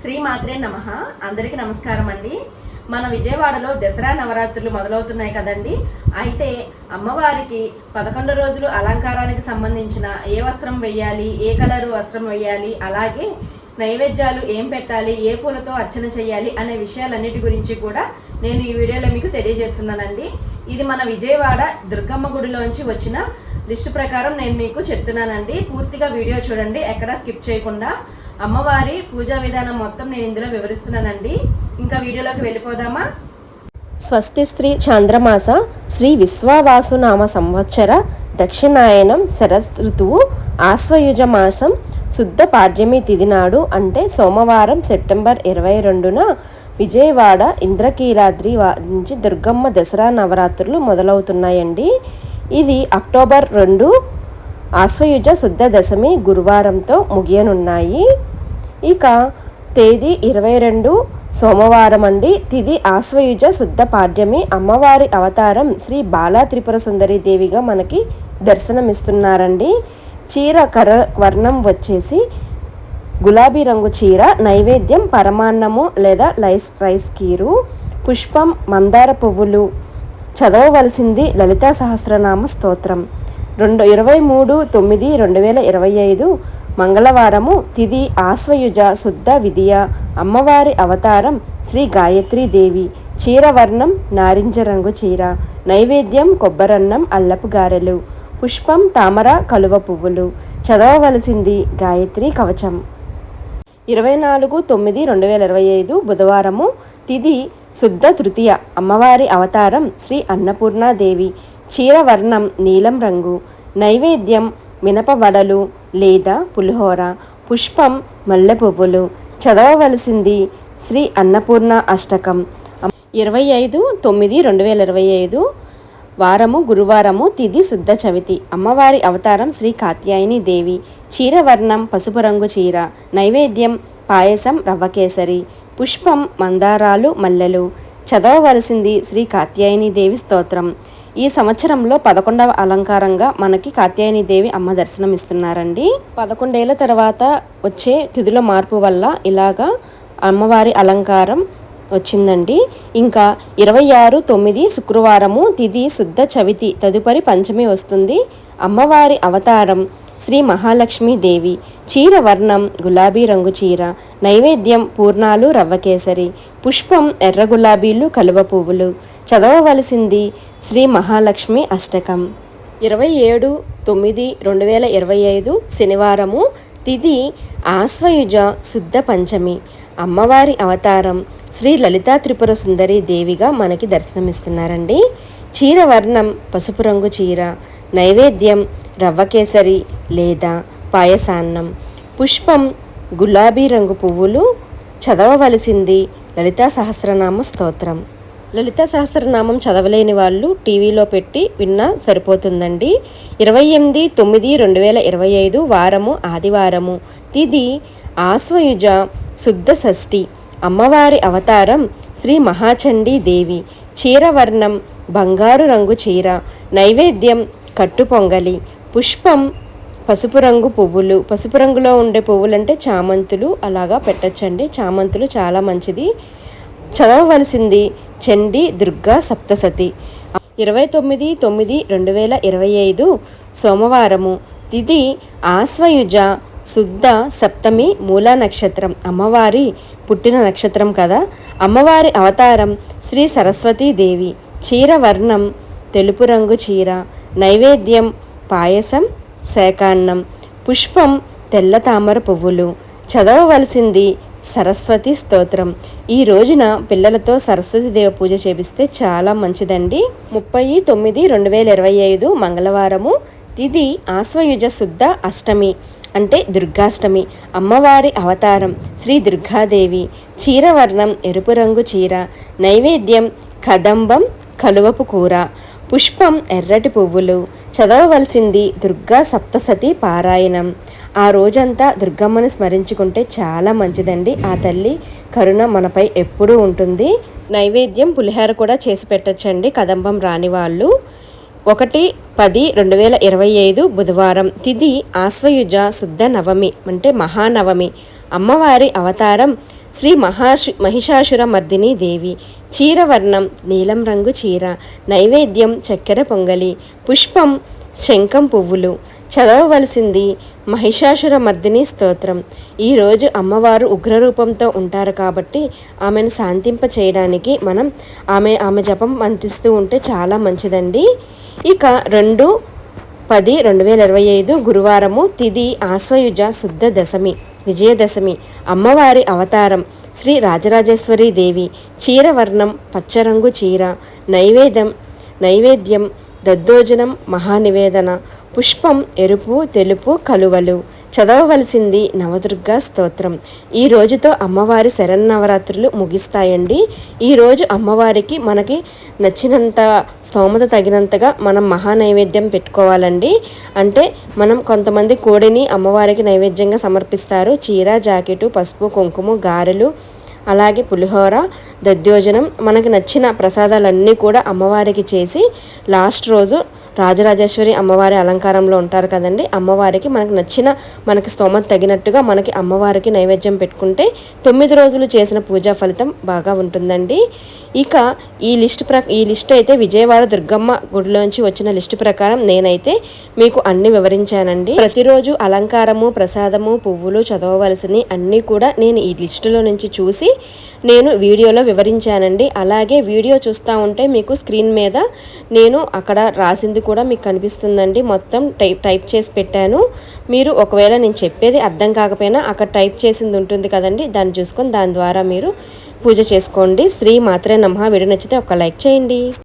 శ్రీ మాత్రే నమః. అందరికీ నమస్కారం అండి. మన విజయవాడలో దసరా నవరాత్రులు మొదలవుతున్నాయి కదండి. అయితే అమ్మవారికి 11 రోజులు అలంకారానికి సంబంధించిన ఏ వస్త్రం వేయాలి, ఏ కలరు వస్త్రం వేయాలి, అలాగే నైవేద్యాలు ఏం పెట్టాలి, ఏ పూలతో అర్చన చేయాలి అనే విషయాలన్నిటి గురించి కూడా నేను ఈ వీడియోలో మీకు తెలియజేస్తున్నానండి. ఇది మన విజయవాడ దుర్గమ్మ గుడిలోంచి వచ్చిన లిస్టు ప్రకారం నేను మీకు చెప్తున్నానండి. పూర్తిగా వీడియో చూడండి, ఎక్కడా స్కిప్ చేయకుండా. అమ్మవారి పూజా విధానం మొత్తం నేను ఇందులో వివరిస్తున్నానండి. ఇంకా వీడియోలోకి వెళ్ళిపోదామా? స్వస్తి శ్రీ చాంద్రమాస శ్రీ విశ్వావాసునామ సంవత్సర దక్షిణాయనం శరదృతువు ఆశ్వయుజ మాసం శుద్ధ పాడ్యమి తిథి నాడు అంటే సోమవారం సెప్టెంబర్ 22న విజయవాడ ఇంద్రకీలాద్రి నుంచి దుర్గమ్మ దసరా నవరాత్రులు మొదలవుతున్నాయండి. ఇది అక్టోబర్ 2 ఆశ్వయుజ శుద్ధ దశమి గురువారంతో ముగియనున్నాయి. ఇక తేదీ 22 సోమవారం అండి. తిథి ఆశ్వయుజ శుద్ధ పాడ్యమి. అమ్మవారి అవతారం శ్రీ బాలా త్రిపుర సుందరి దేవిగా మనకి దర్శనమిస్తున్నారండి. చీర వర్ణం వచ్చేసి గులాబీ రంగు చీర, నైవేద్యం పరమాన్నము లేదా రైస్ కీరు, పుష్పం మందార పువ్వులు. చదవవలసింది లలితా సహస్రనామ స్తోత్రం. 23/9/2025 మంగళవారము. తిథి ఆశ్వయుజ శుద్ధ విధియ. అమ్మవారి అవతారం శ్రీ గాయత్రీ దేవి. చీర వర్ణం నారింజ రంగు చీర, నైవేద్యం కొబ్బరన్నం అల్లపు గారెలు, పుష్పం తామర కలువ పువ్వులు. చదవవలసింది గాయత్రి కవచం. 24/9/2025 బుధవారము. తిథి శుద్ధ తృతీయ. అమ్మవారి అవతారం శ్రీ అన్నపూర్ణాదేవి. చీర వర్ణం నీలం రంగు, నైవేద్యం మినపవడలు లేదా పులిహోర, పుష్పం మల్లె పువ్వులు. చదవవలసింది శ్రీ అన్నపూర్ణ అష్టకం. 25/9/2025 వారము గురువారము. తిథి శుద్ధ చవితి. అమ్మవారి అవతారం శ్రీ కాత్యాయని దేవి. చీర వర్ణం పసుపు రంగు చీర, నైవేద్యం పాయసం రవ్వకేసరి, పుష్పం మందారాలు మల్లెలు. చదవవలసింది శ్రీ కాత్యాయని దేవి స్తోత్రం. ఈ సంవత్సరంలో 11వ అలంకారంగా మనకి కాత్యాయని దేవి అమ్మ దర్శనం ఇస్తున్నారండి. 11 ఏళ్ల తర్వాత వచ్చే తిథుల మార్పు వల్ల ఇలాగా అమ్మవారి అలంకారం వచ్చిందండి. ఇంకా 26/9 శుక్రవారము. తిథి శుద్ధ చవితి. తదుపరి పంచమి వస్తుంది. అమ్మవారి అవతారం శ్రీ మహాలక్ష్మీ దేవి. చీర వర్ణం గులాబీ రంగు చీర, నైవేద్యం పూర్ణాలు రవ్వకేసరి, పుష్పం ఎర్ర గులాబీలు కలువ పువ్వులు. చదవవలసింది శ్రీ మహాలక్ష్మి అష్టకం. 27/9/2025 శనివారము. తిథి ఆశ్వయుజ శుద్ధ పంచమి. అమ్మవారి అవతారం శ్రీ లలితా త్రిపుర సుందరి దేవిగా మనకి దర్శనమిస్తున్నారండి. చీర వర్ణం పసుపు రంగు చీర, నైవేద్యం రవ్వకేసరి లేదా పాయసాన్నం, పుష్పం గులాబీ రంగు పువ్వులు. చదవవలసింది లలితా సహస్రనామ స్తోత్రం. లలితా సహస్రనామం చదవలేని వాళ్ళు టీవీలో పెట్టి విన్నా సరిపోతుందండి. 28/9/2025 వారము ఆదివారము. తిథి ఆశ్వయుజ శుద్ధ షష్ఠి. అమ్మవారి అవతారం శ్రీ మహాచండీ దేవి. చీర వర్ణం బంగారు రంగు చీర, నైవేద్యం కట్టు పొంగలి, పుష్పం పసుపు రంగు పువ్వులు. పసుపు రంగులో ఉండే పువ్వులు అంటే చామంతులు, అలాగా పెట్టచ్చండి. చామంతులు చాలా మంచిది. చదవవలసింది చండీ దుర్గా సప్తసతి. 29/9/2025 సోమవారము. తిథి ఆశ్వయుజ శుద్ధ సప్తమి మూలా నక్షత్రం. అమ్మవారి పుట్టిన నక్షత్రం కదా. అమ్మవారి అవతారం శ్రీ సరస్వతీ దేవి. చీర వర్ణం తెలుపు రంగు చీర, నైవేద్యం పాయసం శాకాన్నం, పుష్పం తెల్ల తామర పువ్వులు. చదవవలసింది సరస్వతి స్తోత్రం. ఈ రోజున పిల్లలతో సరస్వతి దేవి పూజ చేపిస్తే చాలా మంచిదండి. 30/9/2025 మంగళవారము. తిథి ఆశ్వయుజ శుద్ధ అష్టమి అంటే దుర్గాష్టమి. అమ్మవారి అవతారం శ్రీ దుర్గాదేవి. చీర వర్ణం ఎరుపు రంగు చీర, నైవేద్యం కదంబం కలువపు కూర, పుష్పం ఎర్రటి పువ్వులు. చదవవలసింది దుర్గా సప్తసతి పారాయణం. ఆ రోజంతా దుర్గమ్మని స్మరించుకుంటే చాలా మంచిదండి. ఆ తల్లి కరుణ మనపై ఎప్పుడూ ఉంటుంది. నైవేద్యం పులిహోర కూడా చేసి పెట్టచ్చండి కదంబం రాని వాళ్ళు. 1/10/2025 బుధవారం. తిథి ఆశ్వయుజ శుద్ధ నవమి అంటే మహానవమి. అమ్మవారి అవతారం శ్రీ మహిషాసుర మర్దిని దేవి. చీరవర్ణం నీలం రంగు చీర. నైవేద్యం చక్కెర పొంగలి. పుష్పం శంఖం పువ్వులు. చదవవలసింది మహిషాసుర మర్దిని స్తోత్రం. ఈరోజు అమ్మవారు ఉగ్రరూపంతో ఉంటారు కాబట్టి ఆమెను శాంతింప చేయడానికి మనం ఆమె జపం మంత్రిస్తూ ఉంటే చాలా మంచిదండి. ఇక 2/10/2025 గురువారము. తిథి ఆశ్వయుజ శుద్ధ దశమి, విజయదశమి. అమ్మవారి అవతారం శ్రీ రాజరాజేశ్వరి దేవి. చీరవర్ణం పచ్చరంగు చీర. నైవేద్యం దద్దోజనం మహానివేదన. పుష్పం ఎరుపు తెలుపు కలువలు. చదవవలసింది నవదుర్గా స్తోత్రం. ఈ రోజుతో అమ్మవారి శరన్నవరాత్రులు ముగిస్తాయండి. ఈరోజు అమ్మవారికి మనకి నచ్చినంత స్తోమత తగినంతగా మనం మహానైవేద్యం పెట్టుకోవాలండి. అంటే మనం కొంతమంది కోడిని అమ్మవారికి నైవేద్యంగా సమర్పిస్తారు. చీర, జాకెటు, పసుపు, కుంకుమ, గారెలు, అలాగే పులిహోర, దధ్యోజనం, మనకు నచ్చిన ప్రసాదాలన్నీ కూడా అమ్మవారికి చేసి లాస్ట్ రోజు రాజరాజేశ్వరి అమ్మవారి అలంకారంలో ఉంటారు కదండి. అమ్మవారికి మనకి స్తోమత తగినట్టుగా మనకి అమ్మవారికి నైవేద్యం పెట్టుకుంటే 9 రోజులు చేసిన పూజా ఫలితం బాగా ఉంటుందండి. ఇక ఈ లిస్ట్ అయితే విజయవాడ దుర్గమ్మ గుడిలోంచి వచ్చిన లిస్టు ప్రకారం నేనైతే మీకు అన్ని వివరించానండి. ప్రతిరోజు అలంకారము, ప్రసాదము, పువ్వులు, చదవవలసినవి అన్నీ కూడా నేను ఈ లిస్టులో నుంచి చూసి నేను వీడియోలో వివరించానండి. అలాగే వీడియో చూస్తూ ఉంటే మీకు స్క్రీన్ మీద నేను అక్కడ రాసింది కూడా మీకు కనిపిస్తుందండి. మొత్తం టైప్ చేసి పెట్టాను. మీరు ఒకవేళ నేను చెప్పేది అర్థం కాకపోయినా అక్కడ టైప్ చేసింది ఉంటుంది కదండి, దాన్ని చూసుకొని దాని ద్వారా మీరు పూజ చేసుకోండి. శ్రీ మాత్రే నమః. వీడియో నచ్చితే ఒక లైక్ చేయండి.